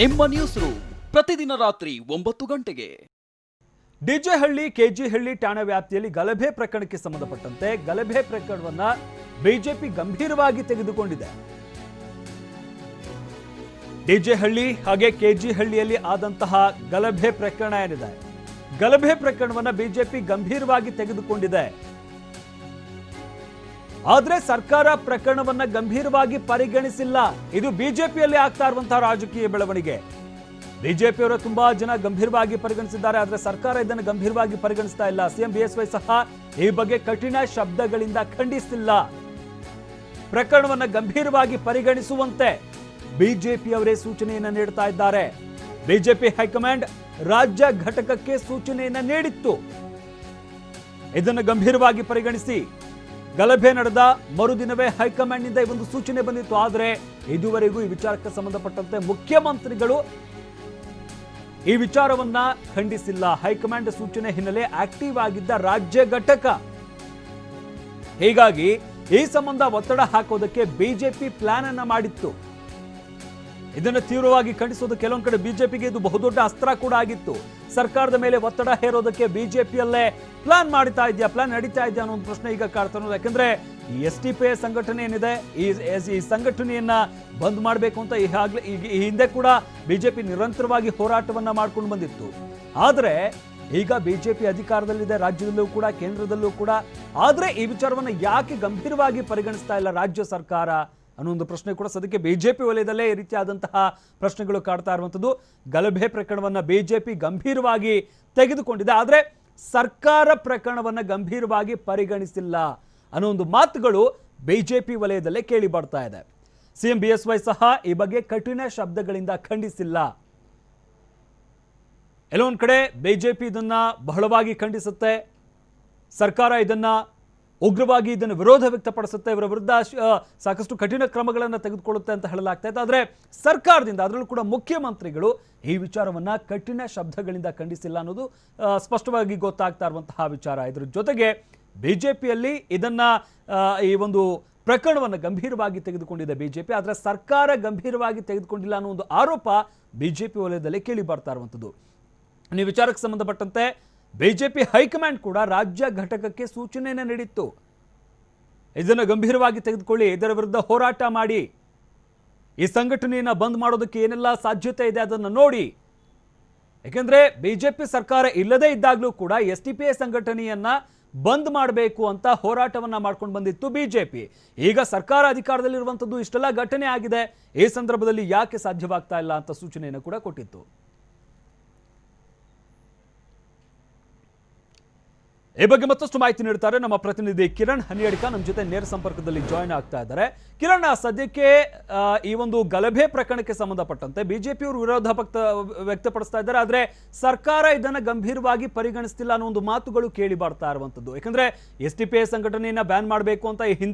ನಿಮ್ಮ news room ಪ್ರತಿದಿನ ರಾತ್ರಿ 9 ಗಂಟೆಗೆ. ಡಿಜೆಹಳ್ಳಿ ಕೆಜಿಹಳ್ಳಿ ಠಾಣಾ ವ್ಯಾಪ್ತಿಯಲ್ಲಿ ಗಲಭೆ ಪ್ರಕರಣಕ್ಕೆ ಸಂಬಂಧಪಟ್ಟಂತೆ ಗಲಭೆ ಪ್ರಕರಣವನ್ನ ಬಿಜೆಪಿ ಗಂಭೀರವಾಗಿ ತೆಗೆದುಕೊಂಡಿದೆ. ಡಿಜೆಹಳ್ಳಿ ಹಾಗೆ ಕೆಜಿಹಳ್ಳಿಯಲ್ಲಿ ಆದಂತಹ ಗಲಭೆ ಪ್ರಕರಣ ಏನಿದೆ, ಗಲಭೆ ಪ್ರಕರಣವನ್ನ ಬಿಜೆಪಿ ಗಂಭೀರವಾಗಿ ತೆಗೆದುಕೊಂಡಿದೆ. ಆದ್ರೆ ಸರ್ಕಾರ ಪ್ರಕರಣವನ್ನ ಗಂಭೀರವಾಗಿ ಪರಿಗಣಿಸಿಲ್ಲ. ಇದು ಬಿಜೆಪಿಯಲ್ಲಿ ಆಗ್ತಾ ಇರುವಂತಹ ರಾಜಕೀಯ ಬೆಳವಣಿಗೆ. ಬಿಜೆಪಿಯವರು ತುಂಬಾ ಜನ ಗಂಭೀರವಾಗಿ ಪರಿಗಣಿಸಿದ್ದಾರೆ, ಆದ್ರೆ ಸರ್ಕಾರ ಇದನ್ನು ಗಂಭೀರವಾಗಿ ಪರಿಗಣಿಸ್ತಾ ಇಲ್ಲ. ಸಿಎಂ ಬಿಎಸ್ವೈ ಸಹ ಈ ಬಗ್ಗೆ ಕಠಿಣ ಶಬ್ದಗಳಿಂದ ಖಂಡಿಸಿಲ್ಲ. ಪ್ರಕರಣವನ್ನ ಗಂಭೀರವಾಗಿ ಪರಿಗಣಿಸುವಂತೆ ಬಿಜೆಪಿಯವರೇ ಸೂಚನೆಯನ್ನ ನೀಡ್ತಾ ಇದ್ದಾರೆ. ಬಿಜೆಪಿ ಹೈಕಮಾಂಡ್ ರಾಜ್ಯ ಘಟಕಕ್ಕೆ ಸೂಚನೆಯನ್ನ ನೀಡಿತ್ತು. ಇದನ್ನು ಗಂಭೀರವಾಗಿ ಪರಿಗಣಿಸಿ ಗಲಭೆ ನಡೆದ ಮರುದಿನವೇ ಹೈಕಮಾಂಡ್ನಿಂದ ಈ ಒಂದು ಸೂಚನೆ ಬಂದಿತ್ತು. ಆದರೆ ಇದುವರೆಗೂ ಈ ವಿಚಾರಕ್ಕೆ ಸಂಬಂಧಪಟ್ಟಂತೆ ಮುಖ್ಯಮಂತ್ರಿಗಳು ಈ ವಿಚಾರವನ್ನ ಖಂಡಿಸಿಲ್ಲ. ಹೈಕಮಾಂಡ್ ಸೂಚನೆ ಹಿನ್ನೆಲೆ ಆಕ್ಟಿವ್ ಆಗಿದ್ದ ರಾಜ್ಯ ಘಟಕ, ಹೀಗಾಗಿ ಈ ಸಂಬಂಧ ಒತ್ತಡ ಹಾಕೋದಕ್ಕೆ ಬಿಜೆಪಿ ಪ್ಲಾನ್ ಅನ್ನ ಮಾಡಿತ್ತು. ಇದನ್ನು ತೀವ್ರವಾಗಿ ಖಂಡಿಸೋದು ಕೆಲವೊಂದು ಕಡೆ ಬಿಜೆಪಿಗೆ ಇದು ಬಹುದೊಡ್ಡ ಅಸ್ತ್ರ ಕೂಡ ಆಗಿತ್ತು. ಸರ್ಕಾರದ ಮೇಲೆ ಒತ್ತಡ ಹೇರೋದಕ್ಕೆ ಬಿಜೆಪಿಯಲ್ಲೇ ಪ್ಲಾನ್ ನಡೀತಾ ಇದೆಯಾ ಅನ್ನೋ ಒಂದು ಪ್ರಶ್ನೆ ಈಗ ಕಾಡ್ತಾ ಇರೋದು. ಯಾಕಂದ್ರೆ ಈ STPI ಸಂಘಟನೆ ಏನಿದೆ, ಈ ಸಂಘಟನೆಯನ್ನ ಬಂದ್ ಮಾಡಬೇಕು ಅಂತ ಈ ಹಿಂದೆ ಕೂಡ ಬಿಜೆಪಿ ನಿರಂತರವಾಗಿ ಹೋರಾಟವನ್ನ ಮಾಡ್ಕೊಂಡು ಬಂದಿತ್ತು. ಆದ್ರೆ ಈಗ ಬಿಜೆಪಿ ಅಧಿಕಾರದಲ್ಲಿದೆ, ರಾಜ್ಯದಲ್ಲೂ ಕೂಡ ಕೇಂದ್ರದಲ್ಲೂ ಕೂಡ. ಆದ್ರೆ ಈ ವಿಚಾರವನ್ನ ಯಾಕೆ ಗಂಭೀರವಾಗಿ ಪರಿಗಣಿಸ್ತಾ ಇಲ್ಲ ರಾಜ್ಯ ಸರ್ಕಾರ ಅನ್ನೋ ಒಂದು ಪ್ರಶ್ನೆ ಕೂಡ ಸದ್ಯಕ್ಕೆ ಬಿಜೆಪಿ ವಲಯದಲ್ಲೇ ಈ ರೀತಿಯಾದಂತಹ ಪ್ರಶ್ನೆಗಳು ಕಾಡ್ತಾ ಇರುವಂಥದ್ದು. ಗಲಭೆ ಪ್ರಕರಣವನ್ನ ಬಿಜೆಪಿ ಗಂಭೀರವಾಗಿ ತೆಗೆದುಕೊಂಡಿದೆ, ಆದ್ರೆ ಸರ್ಕಾರ ಪ್ರಕರಣವನ್ನ ಗಂಭೀರವಾಗಿ ಪರಿಗಣಿಸಿಲ್ಲ ಅನ್ನೋ ಒಂದು ಮಾತುಗಳು ಬಿಜೆಪಿ ವಲಯದಲ್ಲೇ ಕೇಳಿ ಬರ್ತಾ ಇದೆ. ಸಿಎಂ ಬಿಎಸ್ವೈ ಸಹ ಈ ಬಗ್ಗೆ ಕಠಿಣ ಶಬ್ದಗಳಿಂದ ಖಂಡಿಸಿಲ್ಲ. ಎಲ್ಲೊಂದು ಕಡೆ ಬಿಜೆಪಿ ಇದನ್ನ ಬಹಳವಾಗಿ ಖಂಡಿಸುತ್ತೆ, ಸರ್ಕಾರ ಇದನ್ನ ಉಗ್ರವಾಗಿ ಇದನ್ನು ವಿರೋಧ ವ್ಯಕ್ತಪಡಿಸುತ್ತೆ, ಇವರ ವಿರುದ್ಧ ಸಾಕಷ್ಟು ಕಠಿಣ ಕ್ರಮಗಳನ್ನು ತೆಗೆದುಕೊಳ್ಳುತ್ತೆ ಅಂತ ಹೇಳಲಾಗ್ತಾ ಇದೆ. ಆದರೆ ಸರ್ಕಾರದಿಂದ, ಅದರಲ್ಲೂ ಕೂಡ ಮುಖ್ಯಮಂತ್ರಿಗಳು ಈ ವಿಚಾರವನ್ನ ಕಠಿಣ ಶಬ್ದಗಳಿಂದ ಖಂಡಿಸಿಲ್ಲ ಅನ್ನೋದು ಸ್ಪಷ್ಟವಾಗಿ ಗೊತ್ತಾಗ್ತಾ ಇರುವಂತಹ ವಿಚಾರ. ಇದರ ಜೊತೆಗೆ ಬಿಜೆಪಿಯಲ್ಲಿ ಇದನ್ನ ಈ ಒಂದು ಪ್ರಕರಣವನ್ನು ಗಂಭೀರವಾಗಿ ತೆಗೆದುಕೊಂಡಿದೆ ಬಿಜೆಪಿ, ಆದರೆ ಸರ್ಕಾರ ಗಂಭೀರವಾಗಿ ತೆಗೆದುಕೊಂಡಿಲ್ಲ ಅನ್ನೋ ಒಂದು ಆರೋಪ ಬಿಜೆಪಿ ವಲಯದಲ್ಲಿ ಕೇಳಿ ಬರ್ತಾ ಇರುವಂಥದ್ದು. ಈ ವಿಚಾರಕ್ಕೆ ಸಂಬಂಧಪಟ್ಟಂತೆ ಬಿಜೆಪಿ ಹೈಕಮಾಂಡ್ ಕೂಡ ರಾಜ್ಯ ಘಟಕಕ್ಕೆ ಸೂಚನೆಯನ್ನು ನೀಡಿತ್ತು. ಇದನ್ನು ಗಂಭೀರವಾಗಿ ತೆಗೆದುಕೊಳ್ಳಿ, ಇದರ ವಿರುದ್ಧ ಹೋರಾಟ ಮಾಡಿ, ಈ ಸಂಘಟನೆಯನ್ನು ಬಂದ್ ಮಾಡೋದಕ್ಕೆ ಏನೆಲ್ಲ ಸಾಧ್ಯತೆ ಇದೆ ಅದನ್ನು ನೋಡಿ. ಯಾಕೆಂದ್ರೆ ಬಿಜೆಪಿ ಸರ್ಕಾರ ಇಲ್ಲದೇ ಇದ್ದಾಗಲೂ ಕೂಡ STPI ಸಂಘಟನೆಯನ್ನ ಬಂದ್ ಮಾಡಬೇಕು ಅಂತ ಹೋರಾಟವನ್ನ ಮಾಡ್ಕೊಂಡು ಬಂದಿತ್ತು ಬಿಜೆಪಿ. ಈಗ ಸರ್ಕಾರ ಅಧಿಕಾರದಲ್ಲಿರುವಂಥದ್ದು, ಇಷ್ಟೆಲ್ಲ ಘಟನೆ ಆಗಿದೆ, ಈ ಸಂದರ್ಭದಲ್ಲಿ ಯಾಕೆ ಸಾಧ್ಯವಾಗ್ತಾ ಇಲ್ಲ ಅಂತ ಸೂಚನೆಯನ್ನು ಕೂಡ ಕೊಟ್ಟಿತ್ತು. ಈ ಬಗ್ಗೆ ಮತ್ತಷ್ಟು ಮಾಹಿತಿ ನೀಡ್ತಾರೆ ನಮ್ಮ ಪ್ರತಿನಿಧಿ ಕಿರಣ್ ಹನಿಯಡಿಕ, ನಮ್ಮ ಜೊತೆ ನೇರ ಸಂಪರ್ಕದಲ್ಲಿ ಜಾಯಿನ್ ಆಗ್ತಾ ಇದ್ದಾರೆ. ಕಿರಣ್, ಸದ್ಯಕ್ಕೆ ಈ ಒಂದು ಗಲಭೆ ಪ್ರಕರಣಕ್ಕೆ ಸಂಬಂಧಪಟ್ಟಂತೆ ಬಿಜೆಪಿಯವರು ವಿರೋಧ ವ್ಯಕ್ತಪಡಿಸ್ತಾ ಇದ್ದಾರೆ, ಆದ್ರೆ ಸರ್ಕಾರ ಇದನ್ನ ಗಂಭೀರವಾಗಿ ಪರಿಗಣಿಸ್ತಿಲ್ಲ ಅನ್ನೋ ಒಂದು ಮಾತುಗಳು ಕೇಳಿ ಬರ್ತಾ ಇರುವಂತದ್ದು. ಯಾಕಂದ್ರೆ STPI ಸಂಘಟನೆಯನ್ನ ಬ್ಯಾನ್ ಮಾಡಬೇಕು ಅಂತ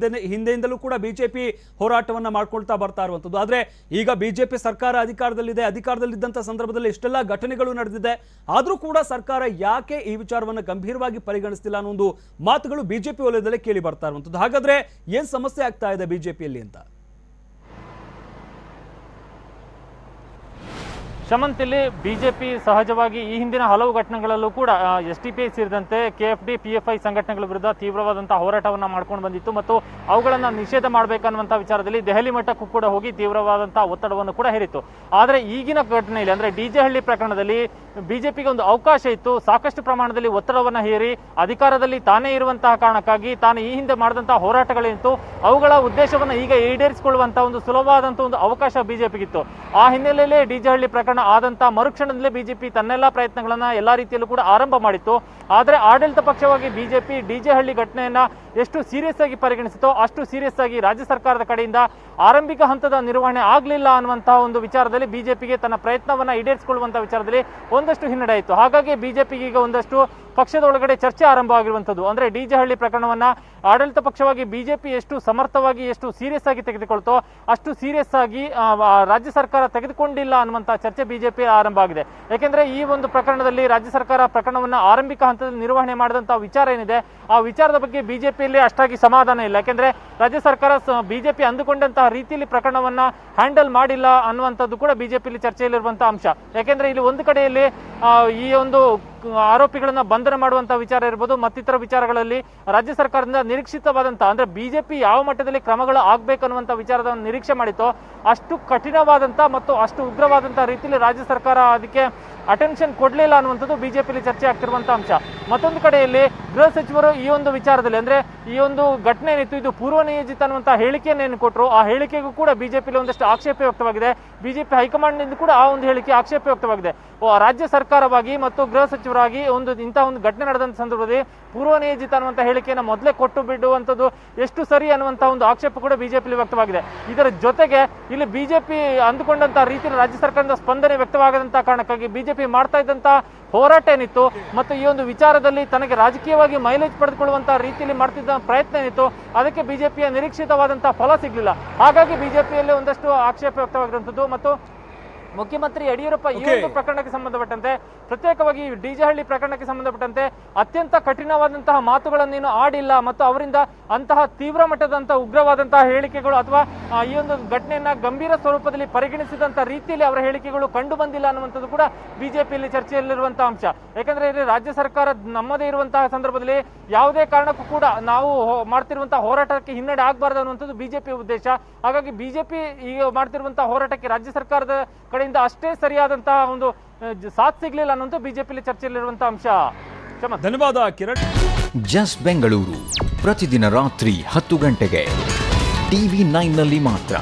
ಹಿಂದೆಯಿಂದಲೂ ಕೂಡ ಬಿಜೆಪಿ ಹೋರಾಟವನ್ನ ಮಾಡ್ಕೊಳ್ತಾ ಬರ್ತಾ ಇರುವಂತದ್ದು. ಆದ್ರೆ ಈಗ ಬಿಜೆಪಿ ಸರ್ಕಾರ ಅಧಿಕಾರದಲ್ಲಿದ್ದಂತ ಸಂದರ್ಭದಲ್ಲಿ ಇಷ್ಟೆಲ್ಲ ಘಟನೆಗಳು ನಡೆದಿದೆ, ಆದ್ರೂ ಕೂಡ ಸರ್ಕಾರ ಯಾಕೆ ಈ ವಿಚಾರವನ್ನ ಗಂಭೀರವಾಗಿ ಪರಿಗಣಿಸ್ತಿಲ್ಲ ಅನ್ನೋ ಒಂದು ಮಾತುಗಳು ಬಿಜೆಪಿ ವಲಯದಲ್ಲೇ ಕೇಳಿ ಬರ್ತಾ ಇರುವಂತದ್ದು. ಹಾಗಾದ್ರೆ ಏನ್ ಸಮಸ್ಯೆ ಆಗ್ತಾ ಇದೆ ಬಿಜೆಪಿಯಲ್ಲಿ ಅಂತ? ಶಮಂತ್, ಇಲ್ಲಿ ಬಿಜೆಪಿ ಸಹಜವಾಗಿ ಈ ಹಿಂದಿನ ಹಲವು ಘಟನೆಗಳಲ್ಲೂ ಕೂಡ STPI ಸೇರಿದಂತೆ KFD PFI ಸಂಘಟನೆಗಳ ವಿರುದ್ಧ ತೀವ್ರವಾದಂತಹ ಹೋರಾಟವನ್ನ ಮಾಡ್ಕೊಂಡು ಬಂದಿತ್ತು ಮತ್ತು ಅವುಗಳನ್ನ ನಿಷೇಧ ಮಾಡಬೇಕನ್ನುವಂತಹ ವಿಚಾರದಲ್ಲಿ ದೆಹಲಿ ಮಟ್ಟಕ್ಕೂ ಕೂಡ ಹೋಗಿ ತೀವ್ರವಾದಂತಹ ಒತ್ತಡವನ್ನು ಕೂಡ ಹೇರಿತ್ತು. ಆದರೆ ಈಗಿನ ಘಟನೆಯಲ್ಲಿ ಅಂದ್ರೆ ಡಿಜೆಹಳ್ಳಿ ಪ್ರಕರಣದಲ್ಲಿ ಬಿಜೆಪಿಗೆ ಒಂದು ಅವಕಾಶ ಇತ್ತು, ಸಾಕಷ್ಟು ಪ್ರಮಾಣದಲ್ಲಿ ಒತ್ತಡವನ್ನ ಹೇರಿ ಅಧಿಕಾರದಲ್ಲಿ ತಾನೇ ಇರುವಂತಹ ಕಾರಣಕ್ಕಾಗಿ ತಾನು ಈ ಹಿಂದೆ ಮಾಡಿದಂತಹ ಹೋರಾಟಗಳೇನಿತ್ತು ಅವುಗಳ ಉದ್ದೇಶವನ್ನ ಈಗ ಈಡೇರಿಸಿಕೊಳ್ಳುವಂತಹ ಒಂದು ಸುಲಭವಾದಂತಹ ಒಂದು ಅವಕಾಶ ಬಿಜೆಪಿಗಿತ್ತು. ಆ ಹಿನ್ನೆಲೆಯಲ್ಲೇ ಡಿಜೆಹಳ್ಳಿ ಪ್ರಕರಣ ಆದಂತ ಮರುಕ್ಷಣದಲ್ಲೇ ಬಿಜೆಪಿ ತನ್ನೆಲ್ಲಾ ಪ್ರಯತ್ನಗಳನ್ನ ಎಲ್ಲಾ ರೀತಿಯಲ್ಲೂ ಕೂಡ ಆರಂಭ ಮಾಡಿತ್ತು. ಆದರೆ ಆಡಳಿತ ಪಕ್ಷವಾಗಿ ಬಿಜೆಪಿ ಡಿಜೆಹಳ್ಳಿ ಘಟನೆಯನ್ನ ಎಷ್ಟು ಸೀರಿಯಸ್ ಆಗಿ ಪರಿಗಣಿಸಿತೋ ಅಷ್ಟು ಸೀರಿಯಸ್ ಆಗಿ ರಾಜ್ಯ ಸರ್ಕಾರದ ಕಡೆಯಿಂದ ಆರಂಭಿಕ ಹಂತದ ನಿರ್ವಹಣೆ ಆಗಲಿಲ್ಲ ಅನ್ನುವಂತಹ ಒಂದು ವಿಚಾರದಲ್ಲಿ ಬಿಜೆಪಿಗೆ ತನ್ನ ಪ್ರಯತ್ನವನ್ನ ಈಡೇರಿಸಿಕೊಳ್ಳುವಂತಹ ವಿಚಾರದಲ್ಲಿ ಒಂದಷ್ಟು ಹಿನ್ನಡೆ ಇತ್ತು. ಹಾಗಾಗಿ ಬಿಜೆಪಿಗೆ ಈಗ ಒಂದಷ್ಟು ಪಕ್ಷದ ಒಳಗಡೆ ಚರ್ಚೆ ಆರಂಭ ಆಗಿರುವಂಥದ್ದು. ಅಂದ್ರೆ ಡಿಜೆ ಹಳ್ಳಿ ಪ್ರಕರಣವನ್ನ ಆಡಳಿತ ಪಕ್ಷವಾಗಿ ಬಿಜೆಪಿ ಎಷ್ಟು ಸಮರ್ಥವಾಗಿ ಎಷ್ಟು ಸೀರಿಯಸ್ ಆಗಿ ತೆಗೆದುಕೊಳ್ತೋ ಅಷ್ಟು ಸೀರಿಯಸ್ ಆಗಿ ರಾಜ್ಯ ಸರ್ಕಾರ ತೆಗೆದುಕೊಂಡಿಲ್ಲ ಅನ್ನುವಂತ ಚರ್ಚೆ ಬಿಜೆಪಿ ಆರಂಭ ಆಗಿದೆ. ಯಾಕೆಂದ್ರೆ ಈ ಒಂದು ಪ್ರಕರಣದಲ್ಲಿ ರಾಜ್ಯ ಸರ್ಕಾರ ಪ್ರಕರಣವನ್ನ ಆರಂಭಿಕ ಹಂತದಲ್ಲಿ ನಿರ್ವಹಣೆ ಮಾಡಿದಂತಹ ವಿಚಾರ ಏನಿದೆ ಆ ವಿಚಾರದ ಬಗ್ಗೆ ಬಿಜೆಪಿಯಲ್ಲಿ ಅಷ್ಟಾಗಿ ಸಮಾಧಾನ ಇಲ್ಲ. ಯಾಕೆಂದ್ರೆ ರಾಜ್ಯ ಸರ್ಕಾರ ಬಿಜೆಪಿ ಅಂದುಕೊಂಡಂತಹ ರೀತಿಯಲ್ಲಿ ಪ್ರಕರಣವನ್ನ ಹ್ಯಾಂಡಲ್ ಮಾಡಿಲ್ಲ ಅನ್ನುವಂಥದ್ದು ಕೂಡ ಬಿಜೆಪಿಯಲ್ಲಿ ಚರ್ಚೆಯಲ್ಲಿರುವಂತಹ ಅಂಶ. ಯಾಕೆಂದ್ರೆ ಇಲ್ಲಿ ಒಂದು ಕಡೆಯಲ್ಲಿ ಈ ಒಂದು ಆರೋಪಿಗಳನ್ನ ಬಂಧನ ಮಾಡುವಂತಹ ವಿಚಾರ ಇರ್ಬೋದು, ಮತ್ತಿತರ ವಿಚಾರಗಳಲ್ಲಿ ರಾಜ್ಯ ಸರ್ಕಾರದಿಂದ ನಿರೀಕ್ಷಿತವಾದಂತಹ ಅಂದ್ರೆ ಬಿಜೆಪಿ ಯಾವ ಮಟ್ಟದಲ್ಲಿ ಕ್ರಮಗಳು ಆಗ್ಬೇಕನ್ನುವಂತ ವಿಚಾರದ ನಿರೀಕ್ಷೆ ಮಾಡಿತ್ತೋ ಅಷ್ಟು ಕಠಿಣವಾದಂತ ಮತ್ತು ಅಷ್ಟು ಉಗ್ರವಾದಂತಹ ರೀತಿಯಲ್ಲಿ ರಾಜ್ಯ ಸರ್ಕಾರ ಅದಕ್ಕೆ ಅಟೆನ್ಷನ್ ಕೊಡ್ಲಿಲ್ಲ ಅನ್ನುವಂಥದ್ದು ಬಿಜೆಪಿಯಲ್ಲಿ ಚರ್ಚೆ ಆಗ್ತಿರುವಂತಹ ಅಂಶ. ಮತ್ತೊಂದು ಕಡೆಯಲ್ಲಿ ಗೃಹ ಸಚಿವರು ಈ ಒಂದು ವಿಚಾರದಲ್ಲಿ ಅಂದ್ರೆ ಈ ಒಂದು ಘಟನೆ ಏನಿತ್ತು ಇದು ಪೂರ್ವ ನಿಯೋಜಿತ ಅನ್ನುವಂತಹ ಹೇಳಿಕೆಯನ್ನು ಕೊಟ್ಟರು. ಆ ಹೇಳಿಕೆಗೂ ಕೂಡ ಬಿಜೆಪಿಯಲ್ಲಿ ಒಂದಷ್ಟು ಆಕ್ಷೇಪ ವ್ಯಕ್ತವಾಗಿದೆ. ಬಿಜೆಪಿ ಹೈಕಮಾಂಡ್ ನಿಂದ ಕೂಡ ಆ ಒಂದು ಹೇಳಿಕೆ ಆಕ್ಷೇಪ ವ್ಯಕ್ತವಾಗಿದೆ. ರಾಜ್ಯ ಸರ್ಕಾರವಾಗಿ ಮತ್ತು ಗೃಹ ಸಚಿವರಾಗಿ ಇಂತಹ ಒಂದು ಘಟನೆ ನಡೆದಂತ ಸಂದರ್ಭದಲ್ಲಿ ಪೂರ್ವ ನಿಯೋಜಿತ ಅನ್ನುವಂಥ ಹೇಳಿಕೆಯನ್ನು ಮೊದಲೇ ಕೊಟ್ಟು ಬಿಡುವಂಥದ್ದು ಎಷ್ಟು ಸರಿ ಅನ್ನುವಂತಹ ಒಂದು ಆಕ್ಷೇಪ ಕೂಡ ಬಿಜೆಪಿಯಲ್ಲಿ ವ್ಯಕ್ತವಾಗಿದೆ. ಇದರ ಜೊತೆಗೆ ಇಲ್ಲಿ ಬಿಜೆಪಿ ಅಂದುಕೊಂಡಂತಹ ರೀತಿಯಲ್ಲಿ ರಾಜ್ಯ ಸರ್ಕಾರದ ಸ್ಪಂದನೆ ವ್ಯಕ್ತವಾಗದಂತಹ ಕಾರಣಕ್ಕಾಗಿ ಬಿಜೆಪಿ ಮಾಡ್ತಾ ಇದ್ದಂತಹ ಹೋರಾಟ ಏನಿತ್ತು ಮತ್ತು ಈ ಒಂದು ವಿಚಾರದಲ್ಲಿ ತನಗೆ ರಾಜಕೀಯವಾಗಿ ಮೈಲೇಜ್ ಪಡೆದುಕೊಳ್ಳುವಂತಹ ರೀತಿಯಲ್ಲಿ ಮಾಡ್ತಿದ್ದ ಪ್ರಯತ್ನ ಏನಿತ್ತು ಅದಕ್ಕೆ ಬಿಜೆಪಿಯ ನಿರೀಕ್ಷಿತವಾದಂತಹ ಫಲ ಸಿಗಲಿಲ್ಲ. ಹಾಗಾಗಿ ಬಿಜೆಪಿಯಲ್ಲಿ ಒಂದಷ್ಟು ಆಕ್ಷೇಪ ವ್ಯಕ್ತವಾಗಿರುವಂಥದ್ದು. ಮತ್ತು ಮುಖ್ಯಮಂತ್ರಿ ಯಡಿಯೂರಪ್ಪ ಈ ಒಂದು ಪ್ರಕರಣಕ್ಕೆ ಸಂಬಂಧಪಟ್ಟಂತೆ ಪ್ರತ್ಯೇಕವಾಗಿ ಡಿಜೆ ಹಳ್ಳಿ ಪ್ರಕರಣಕ್ಕೆ ಸಂಬಂಧಪಟ್ಟಂತೆ ಅತ್ಯಂತ ಕಠಿಣವಾದಂತಹ ಮಾತುಗಳನ್ನೇನು ಆಡಿಲ್ಲ ಮತ್ತು ಅವರಿಂದ ಅಂತಹ ತೀವ್ರ ಮಟ್ಟದಂತಹ ಉಗ್ರವಾದಂತಹ ಹೇಳಿಕೆಗಳು ಅಥವಾ ಈ ಒಂದು ಘಟನೆಯನ್ನ ಗಂಭೀರ ಸ್ವರೂಪದಲ್ಲಿ ಪರಿಗಣಿಸಿದಂತಹ ರೀತಿಯಲ್ಲಿ ಅವರ ಹೇಳಿಕೆಗಳು ಕಂಡು ಬಂದಿಲ್ಲ ಅನ್ನುವಂಥದ್ದು ಕೂಡ ಬಿಜೆಪಿಯಲ್ಲಿ ಚರ್ಚೆಯಲ್ಲಿರುವಂತಹ ಅಂಶ. ಯಾಕಂದ್ರೆ ಇಲ್ಲಿ ರಾಜ್ಯ ಸರ್ಕಾರ ನಮ್ಮದೇ ಇರುವಂತಹ ಸಂದರ್ಭದಲ್ಲಿ ಯಾವುದೇ ಕಾರಣಕ್ಕೂ ಕೂಡ ನಾವು ಮಾಡ್ತಿರುವಂತಹ ಹೋರಾಟಕ್ಕೆ ಹಿನ್ನಡೆ ಆಗಬಾರದು ಅನ್ನುವಂಥದ್ದು ಬಿಜೆಪಿ ಉದ್ದೇಶ. ಹಾಗಾಗಿ ಬಿಜೆಪಿ ಈಗ ಮಾಡ್ತಿರುವಂತಹ ಹೋರಾಟಕ್ಕೆ ರಾಜ್ಯ ಸರ್ಕಾರದ ಕಡೆಯಿಂದ ಅಷ್ಟೇ ಸರಿಯಾದಂತಹ ಒಂದು ಸಾಥ್ ಸಿಗ್ಲಿಲ್ಲ ಅನ್ನೋದು ಬಿಜೆಪಿಯಲ್ಲಿ ಚರ್ಚೆಯಲ್ಲಿರುವಂತಹ ಅಂಶ. ಧನ್ಯವಾದ ಕಿರಣ್. ಜಸ್ಟ್ ಬೆಂಗಳೂರು ಪ್ರತಿದಿನ ರಾತ್ರಿ 10 ಗಂಟೆಗೆ TV9 ನಲ್ಲಿ ಮಾತ್ರ.